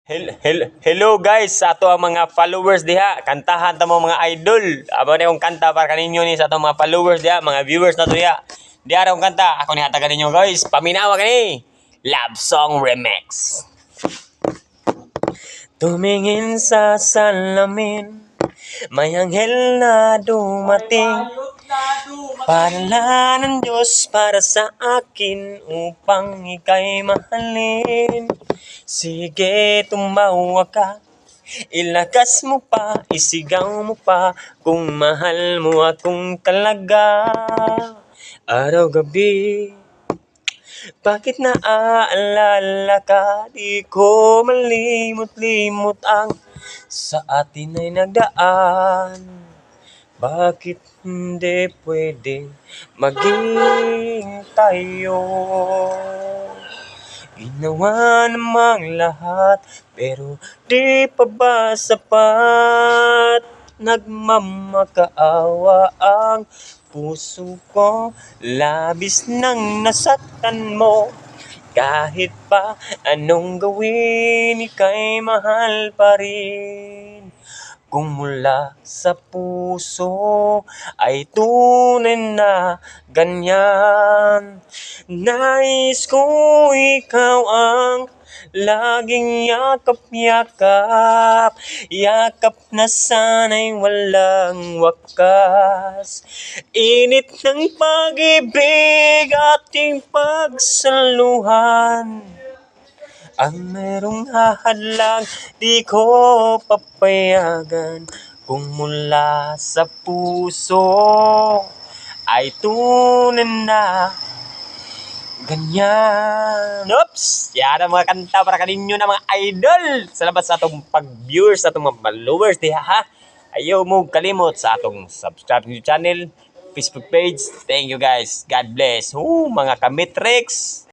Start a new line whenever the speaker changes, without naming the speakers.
Hello guys sa ato ang mga followers diha. Kantahan ta mo mga idol. Amo na yung kanta para kaninyo ni sa ato mga followers diha, mga viewers na to diha. Diha ra yung kanta. Ako ni hatagan ninyo guys. Paminawa kani. Love Song Remix. Tumingin sa salamin, may anghel na dumating. Padala ng Diyos para sa akin upang ika'y mahalin. Sige, tumawa ka, ilakas mo pa, isigaw mo pa, kung mahal mo akong talaga. Araw-gabi, bakit naaalala ka? Di ko malimot-limot ang sa atin ay nagdaan. Bakit hindi pwedeng maging tayo? Ginawa namang lahat, pero di pa ba sapat? Nagmamakaawa ang puso ko, labis nang nasaktan mo. Kahit pa anong gawin, ika'y mahal pa rin. Kung mula sa puso ay tunay na ganyan, nais ko ikaw ang laging yakap-yakap, yakap na sana'y walang wakas. Init ng pag-ibig ating pagsaluhan, ang merong hahadlang di ko papayagan. Kung mula sa puso ay tunay na ganyan. Oops! Yan ang mga kanta para kaninyo na mga idol. Salamat sa atong pag-viewers, sa atong mga followers diha ha. Ayaw mo kalimot sa atong subscribe channel, Facebook page. Thank you guys. God bless. Mga kamitrix.